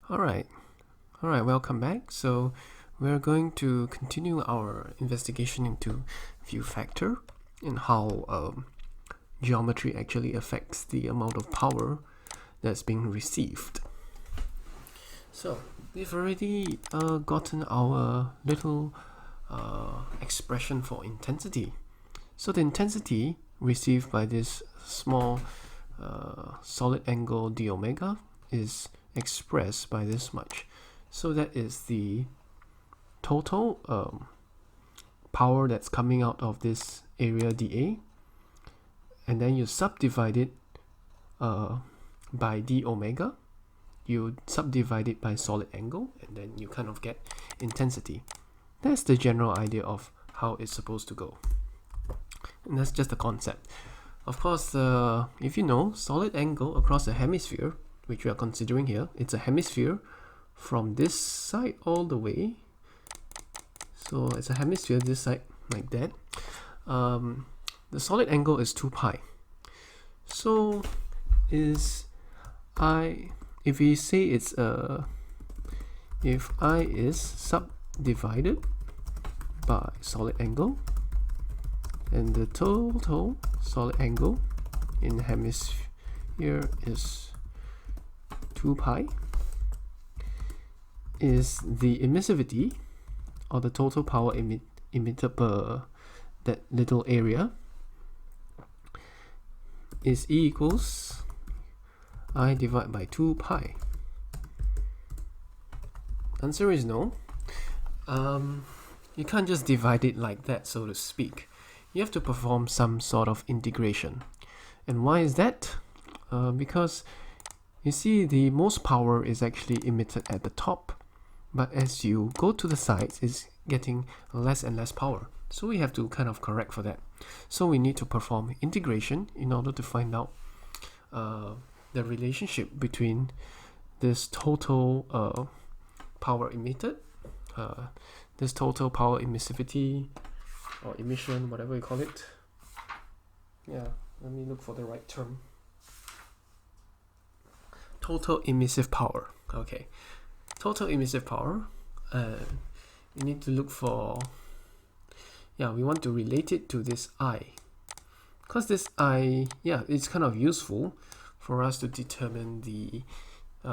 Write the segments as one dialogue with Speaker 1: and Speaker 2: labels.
Speaker 1: Alright, welcome back. So we're going to continue our investigation into view factor and how geometry actually affects the amount of power that's being received. So we've already gotten our little expression for intensity. So the intensity received by this small solid angle d omega is expressed by this much. So that is the total power that's coming out of this area dA, and then you subdivide it by d omega, you subdivide it by solid angle, and then you kind of get intensity. That's the general idea of how it's supposed to go, and that's just the concept. Of course, if you know, solid angle across a hemisphere, which we are considering here, it's a hemisphere from this side all the way. So it's a hemisphere this side like that. The solid angle is 2 pi. So is I, if we say it's if I is subdivided by solid angle, and the total solid angle in hemisphere is 2 pi, is the emissivity, or the total power emitted per that little area, is E equals I divided by 2 pi. Answer is no. You can't just divide it like that, so to speak. You have to perform some sort of integration. And why is that? Because you see, the most power is actually emitted at the top, but as you go to the sides, it's getting less and less power. So we have to kind of correct for that. So we need to perform integration in order to find out the relationship between this total power emitted, this total power emissivity, or emission, whatever you call it. Yeah, let me look for the right term. Total emissive power. Okay, total emissive power. We need to look for, we want to relate it to this I, because this I, it's kind of useful for us to determine the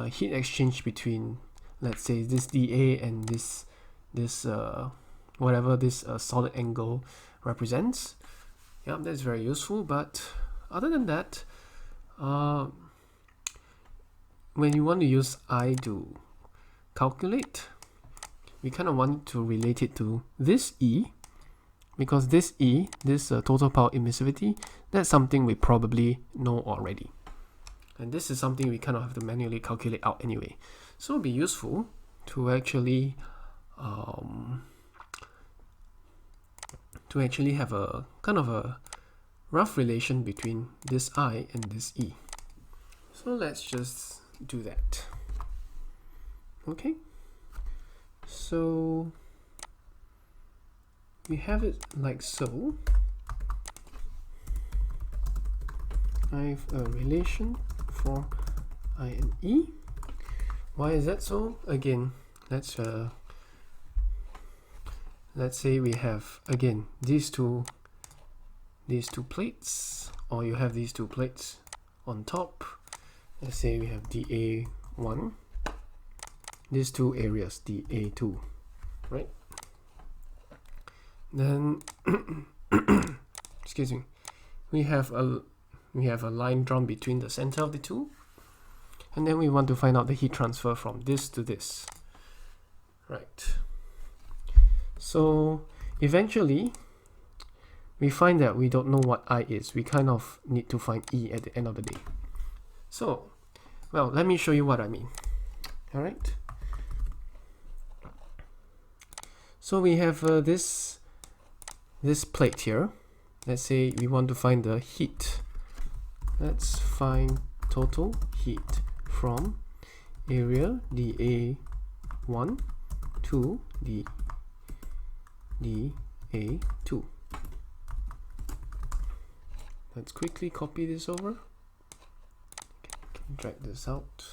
Speaker 1: heat exchange between, let's say, this dA and this whatever this solid angle represents. Yeah, that's very useful. But other than that, when you want to use I to calculate, we kind of want to relate it to this E, because this E, this total power emissivity, that's something we probably know already. And this is something we kind of have to manually calculate out anyway. So it would be useful to actually have a kind of a rough relation between this I and this E. So let's just do that. Okay, so we have it like so. I have a relation for I and E. Why is that so? Again, let's say we have, again, these two plates, or you have these two plates on top. Let's say we have dA1, these two areas, dA2, right? Then excuse me, we have a line drawn between the center of the two, and then we want to find out the heat transfer from this to this, right? So eventually we find that we don't know what I is. We kind of need to find E at the end of the day. So, well, let me show you what I mean. All right. So we have this plate here. Let's say we want to find the heat. Let's find total heat from area dA1 to dA2. Let's quickly copy this over. Drag this out.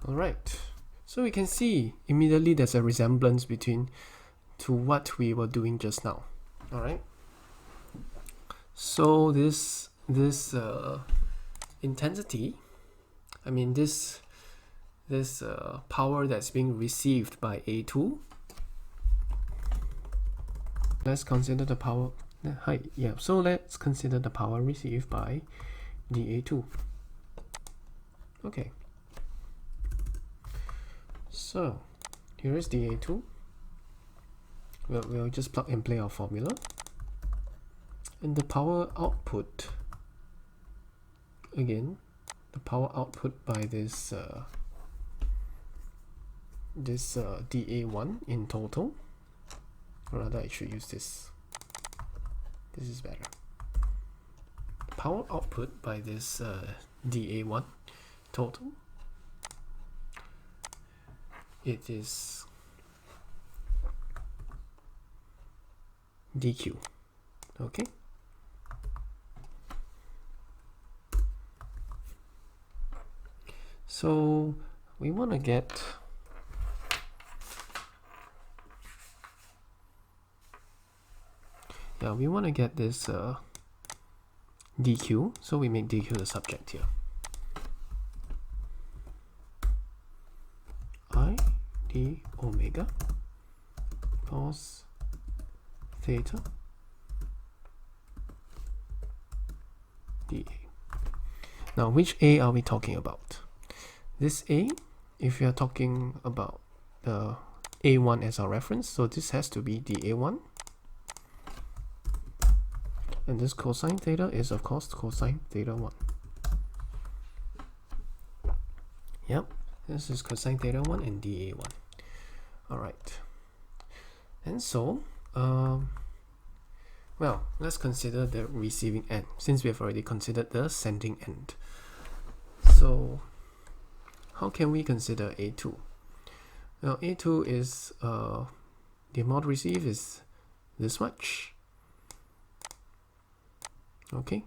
Speaker 1: Alright, so we can see immediately there's a resemblance to what we were doing just now. Alright, so this intensity, I mean this power that's being received by A2, let's consider the power, so let's consider the power received by dA2. Okay, so here is dA2. We'll just plug and play our formula, and the power output, again, the power output by this dA1 in total, or rather I should use this is better. Power output by this dA1 total, it is dQ. Okay, so we want to get this dQ, so we make dQ the subject here. I d omega cos theta dA. Now, which A are we talking about? This A, if we are talking about the A1 as our reference, so this has to be dA1. And this cosine theta is, of course, cosine theta 1. Yep, this is cosine theta 1 and dA1. Alright. And so, well, let's consider the receiving end, since we have already considered the sending end. So, how can we consider A2? Well, A2 is, the amount received is this much. Okay,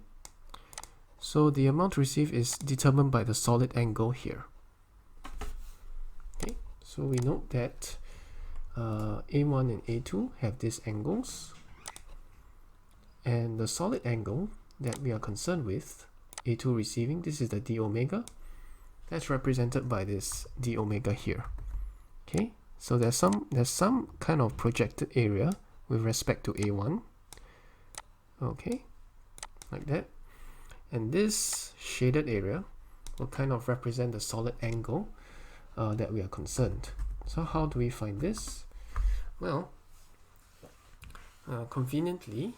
Speaker 1: so the amount received is determined by the solid angle here. Okay, so we note that A1 and A2 have these angles, and the solid angle that we are concerned with, A2 receiving, this is the d omega, that's represented by this d omega here. Okay, so there's some kind of projected area with respect to A1. Okay, like that, and this shaded area will kind of represent the solid angle that we are concerned. So how do we find this? Well, conveniently,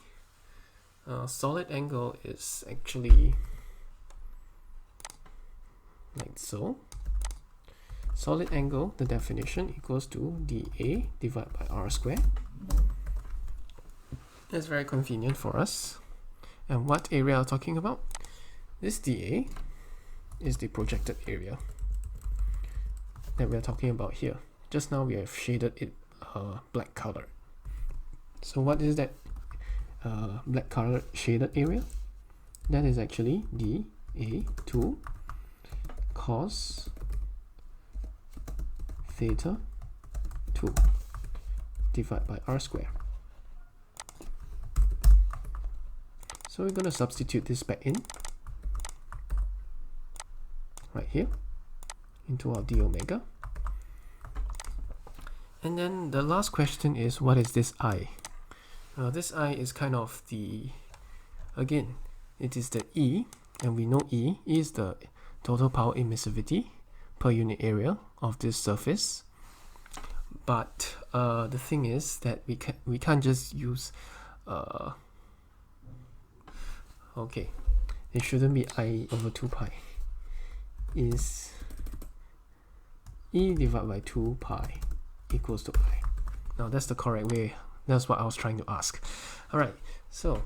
Speaker 1: solid angle is actually like so. Solid angle, the definition, equals to dA divided by r squared. That's very convenient for us. And what area are we talking about? This dA is the projected area that we are talking about here. Just now we have shaded it black color. So what is that black color shaded area? That is actually dA2 cos theta 2 divided by r squared. So we're going to substitute this back in right here into our d omega. And then the last question is, what is this I? This I is kind of the, again, it is the E, and we know E is the total power emissivity per unit area of this surface. But the thing is that we can't just use okay, it shouldn't be I over 2 pi. Is E divided by 2 pi equals to I. Now that's the correct way. That's what I was trying to ask. Alright, so,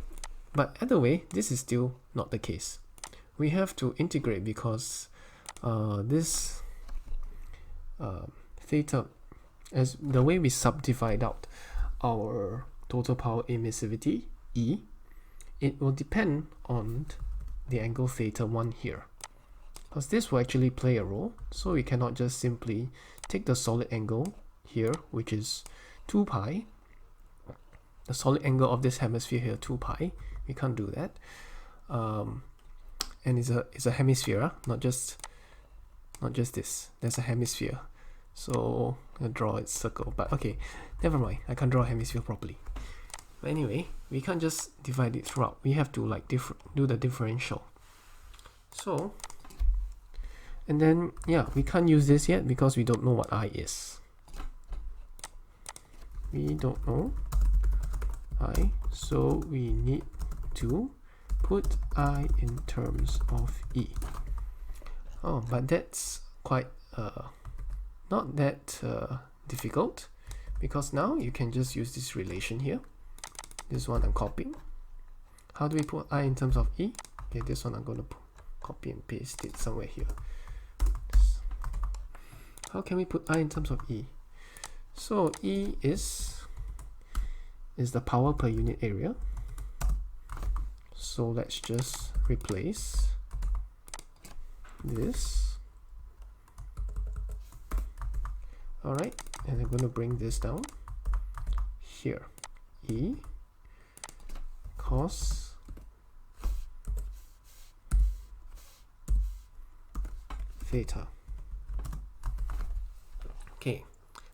Speaker 1: but either way, this is still not the case. We have to integrate because this theta, as the way we subdivide out our total power emissivity, E, it will depend on the angle theta 1 here. because this will actually play a role. So we cannot just simply take the solid angle here, which is 2 pi, the solid angle of this hemisphere here, 2 pi. We can't do that. And it's a hemisphere, not just this. There's a hemisphere. So I'll draw its circle, but okay, never mind. I can't draw a hemisphere properly. But anyway, we can't just divide it throughout. We have to like do the differential. So, and then yeah, we can't use this yet because we don't know what I is. We don't know I, so we need to put I in terms of E. Oh, but that's quite not that difficult, because now you can just use this relation here. This one I'm copying. How do we put I in terms of E? Okay, this one I'm going to copy and paste it somewhere here. How can we put I in terms of E? So E is the power per unit area. So let's just replace this. Alright, and I'm going to bring this down here. E cos theta. Okay,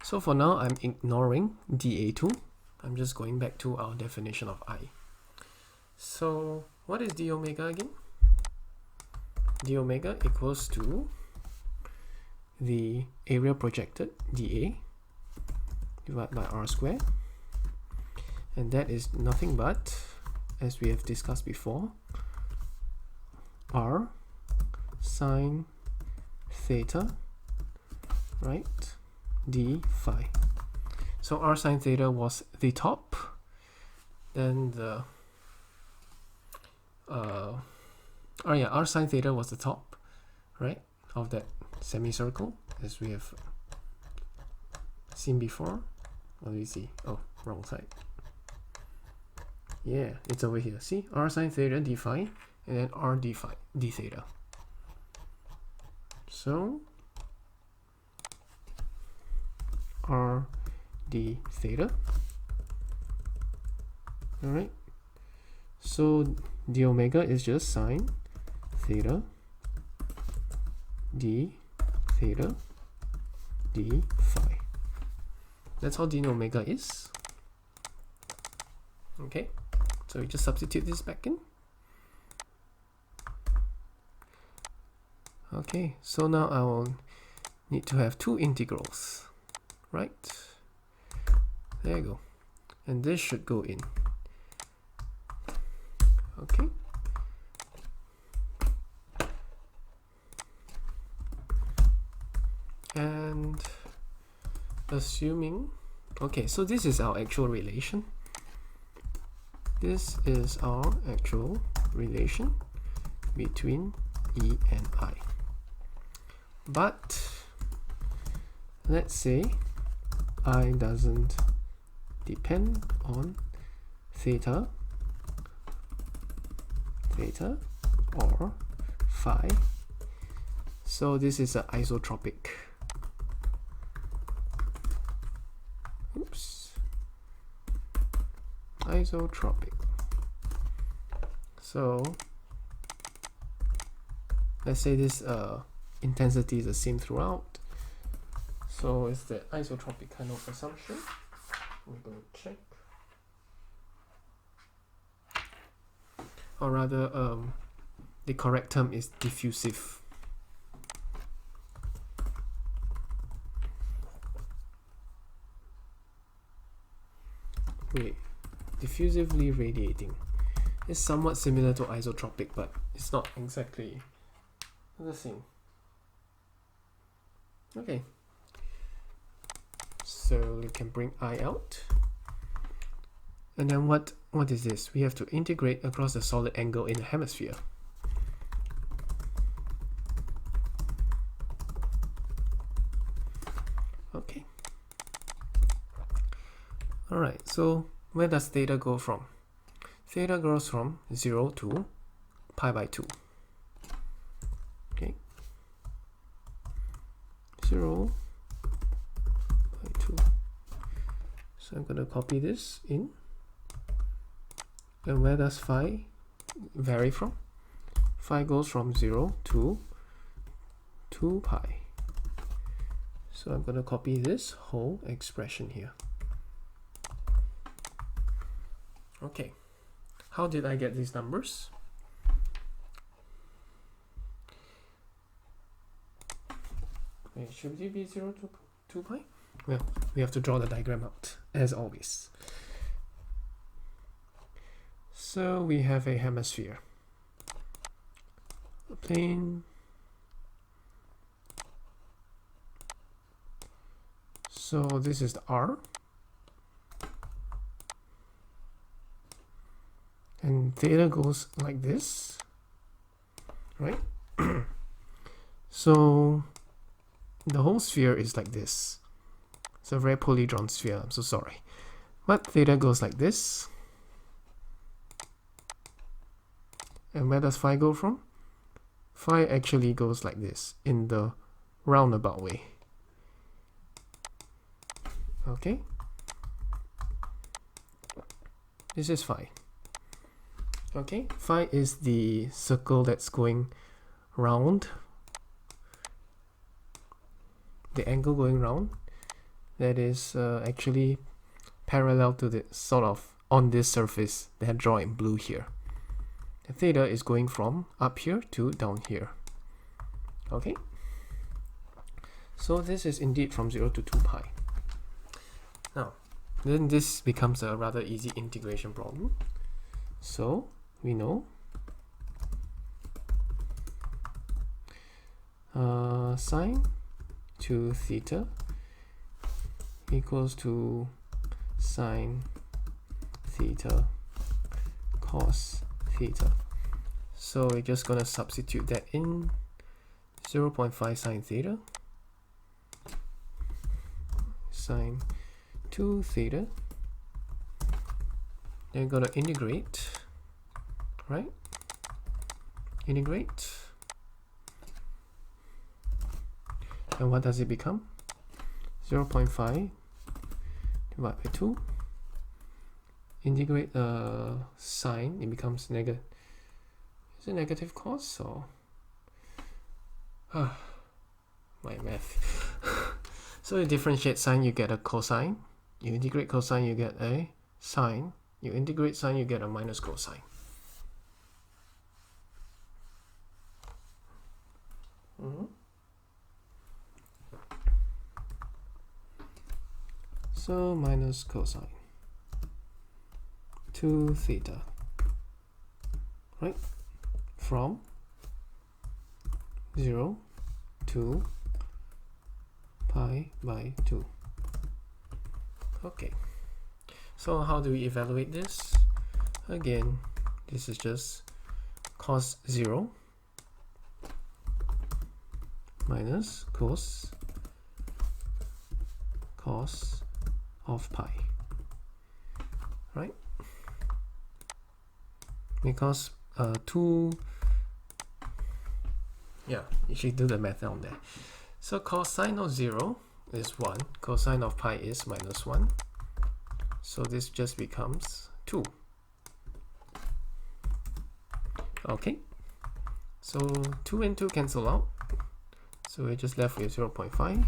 Speaker 1: so for now I'm ignoring dA2. I'm just going back to our definition of I. So what is d omega again? D omega equals to the area projected, dA, divided by r squared, and that is nothing but, as we have discussed before, r sine theta, right, d phi. So r sine theta was the top, then the r sine theta was the top, right, of that semicircle, as we have seen before. What do we see? Oh, wrong side. Yeah, it's over here. See, r sine theta d phi, and then r d phi d theta. So r d theta. All right. So d omega is just sine theta d theta d phi. That's how d omega is. Okay, so we just substitute this back in. Okay, so now I will need to have two integrals, right? There you go, and this should go in. Okay. And assuming, okay, so this is our actual relation. This is our actual relation between E and I. But let's say I doesn't depend on theta or phi. So this is an isotropic. Oops. Isotropic. So let's say this intensity is the same throughout. So it's the isotropic kind of assumption. We're going to check. Or rather, the correct term is diffusive. Wait, diffusively radiating. It's somewhat similar to isotropic, but it's not exactly the same. Okay, so we can bring I out. And then what is this? We have to integrate across the solid angle in the hemisphere. Okay. Alright, so where does theta go from? Theta goes from 0 to pi by 2. Okay, 0 by 2. So I'm going to copy this in. And where does phi vary from? Phi goes from 0 to 2 pi. So I'm going to copy this whole expression here. Okay, how did I get these numbers? Wait, should it be 0 to 2 pi? Well, we have to draw the diagram out, as always. So we have a hemisphere, a plane. So this is the R. And theta goes like this, right? So the whole sphere is like this. It's a very poorly drawn sphere, I'm so sorry. But theta goes like this. And where does phi go from? Phi actually goes like this, in the roundabout way. Okay? This is phi. Okay, phi is the circle that's going round, the angle going round, that is actually parallel to the sort of on this surface that I draw in blue here. The theta is going from up here to down here. Okay, so this is indeed from 0 to 2 pi. Now, then this becomes a rather easy integration problem. So we know sine 2 theta equals to sine theta cos theta. So we're just going to substitute that in. 0.5 sine theta sine 2 theta. Then going to integrate, right? Integrate. And what does it become? 0.5 divided by 2. Integrate sine, it becomes negative. Is it negative cos or? My math. So you differentiate sine, you get a cosine. You integrate cosine, you get a sine. You integrate sine, you get a minus cosine. So minus cosine 2 theta, right? From 0 to pi by 2. Okay. So how do we evaluate this? Again, this is just cos 0 minus cos of pi, right? Because you should do the math down there. So cosine of 0 is 1, cosine of pi is minus 1. So this just becomes 2. Okay, so 2 and 2 cancel out. So we're just left with 0.5.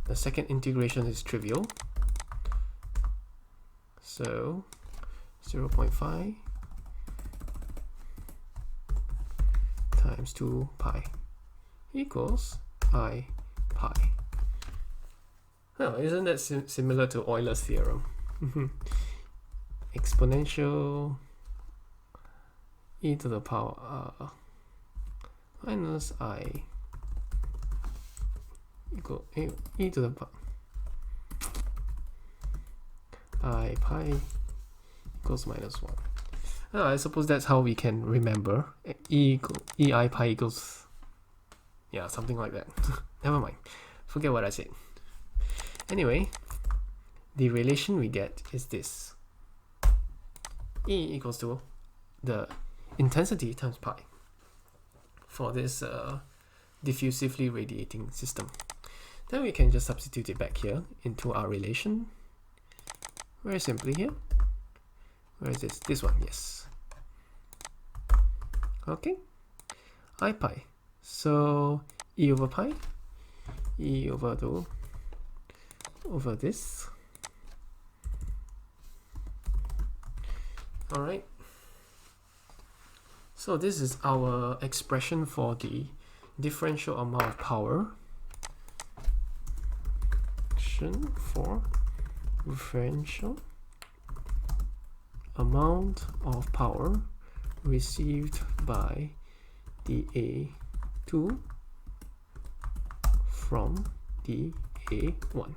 Speaker 1: The second integration is trivial. So 0.5 times 2 pi equals I pi. Oh, isn't that similar to Euler's theorem? Exponential e to the power minus I equal e to the power I pi equals minus 1. I suppose that's how we can remember ei pi equals, yeah, something like that. Never mind, forget what I said. Anyway, the relation we get is this: E equals to the intensity times pi for this diffusively radiating system. Then we can just substitute it back here into our relation. Very simply here. Where is this? This one, yes. Okay. I pi. So e over pi, e over this. Alright. So this is our expression for the differential amount of power. For differential amount of power received by the A2 from the A1.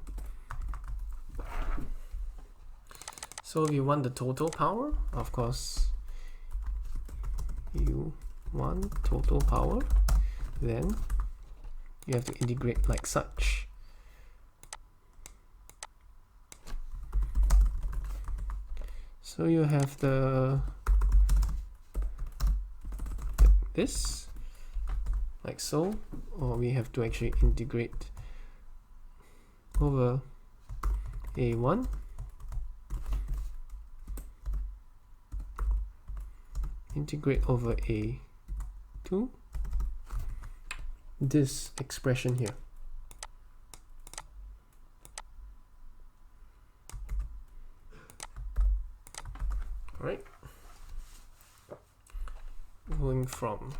Speaker 1: So if you want the total power, of course, you want total power, then you have to integrate like such. So you have this like so, or we have to actually integrate over A1 integrate over A2 this expression here. Right, going from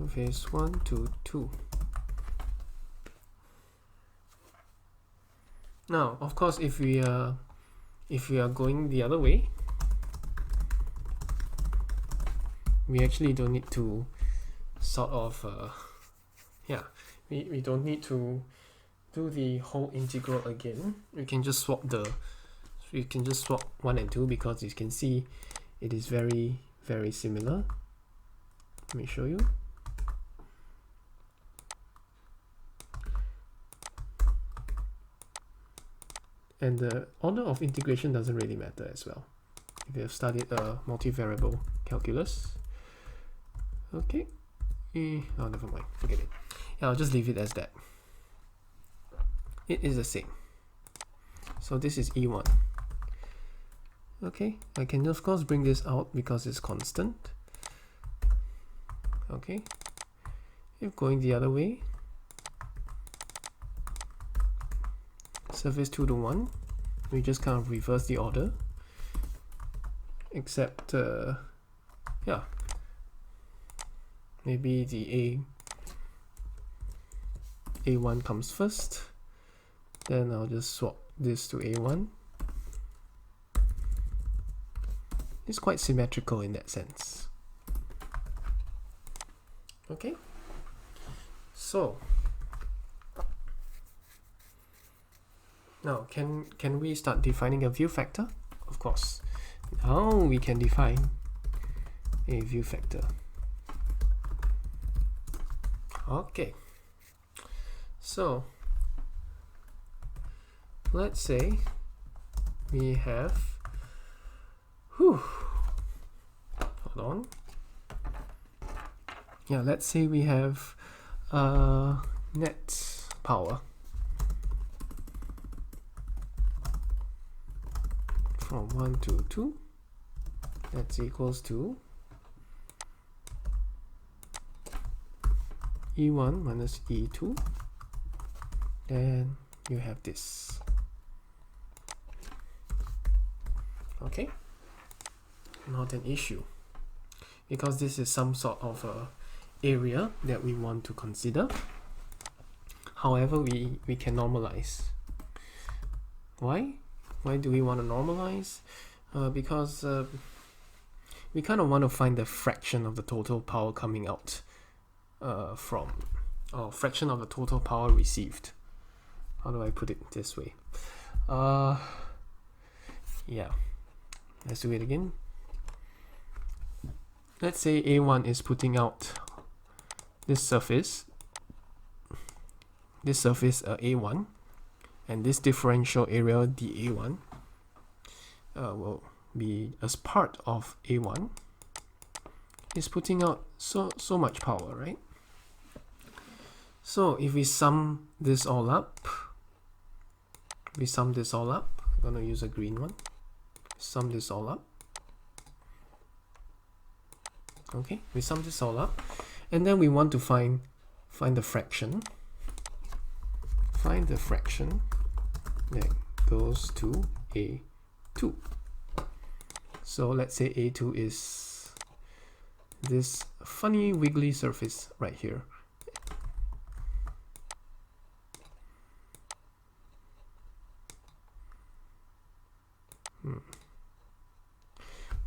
Speaker 1: phase 1 to 2. Now, of course, if we are going the other way, we actually don't need to sort of we don't need to do the whole integral again. We can just swap 1 and 2 because you can see it is very, very similar. Let me show you. And the order of integration doesn't really matter as well if you have studied multivariable calculus. Okay. Oh, never mind. Forget it. Yeah, I'll just leave it as that. It is the same. So this is E1. Okay, I can of course bring this out because it's constant. Okay, if going the other way, surface 2 to 1, we just kind of reverse the order, except yeah, maybe the A1 comes first. Then I'll just swap this to A1. It's quite symmetrical in that sense. Okay. So now can we start defining a view factor? Of course. Now we can define a view factor. Okay. So let's say we have, hold on. Yeah, let's say we have net power from 1 to 2. That's equals to E1 minus E2. Then you have this. Okay, not an issue because this is some sort of area that we want to consider. However, we can normalize. Why do we want to normalize? Because we kind of want to find the fraction of the total power coming out from, or fraction of the total power received. How do I put it this way? Yeah. Let's do it again. Let's say A1 is putting out this surface A1, and this differential area dA1 will be as part of A1 is putting out so much power, right? So if we sum this all up, I'm gonna use a green one. Sum this all up. Okay, we sum this all up, and then we want to find the fraction. Find the fraction that goes to A2. So let's say A2 is this funny wiggly surface right here.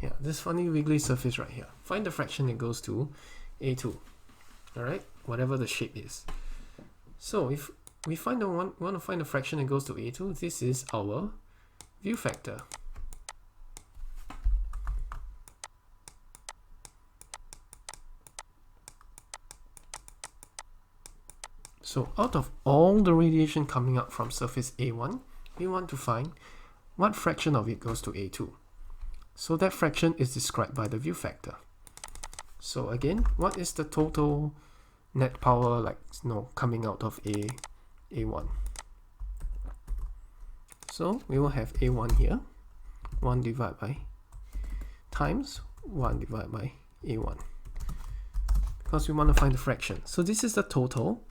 Speaker 1: Yeah, this funny wiggly surface right here. Find the fraction that goes to A2. Alright, whatever the shape is. So if we want to find the fraction that goes to A2, this is our view factor. So out of all the radiation coming out from surface A1, we want to find what fraction of it goes to A2. So that fraction is described by the view factor. So again, what is the total net power coming out of A1? So we will have A1 here, 1 divided by times 1 divided by A1, because we want to find the fraction. So this is the total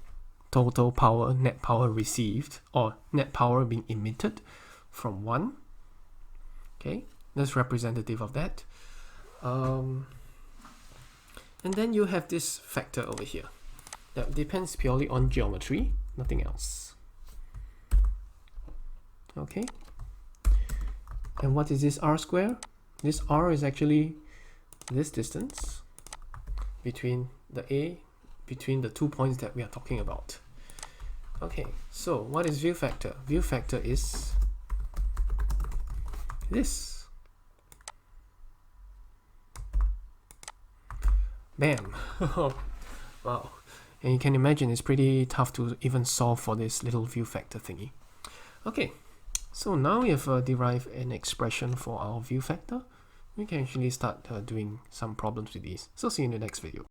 Speaker 1: power, net power received, or net power being emitted from 1. Okay, that's representative of that. And then you have this factor over here that depends purely on geometry, nothing else. Okay, and what is this r square? This r is actually this distance between the 2 points that we are talking about. Okay, so what is view factor? View factor is this. Bam! Wow. And you can imagine it's pretty tough to even solve for this little view factor thingy. Okay, so now we have derived an expression for our view factor. We can actually start doing some problems with these. So see you in the next video.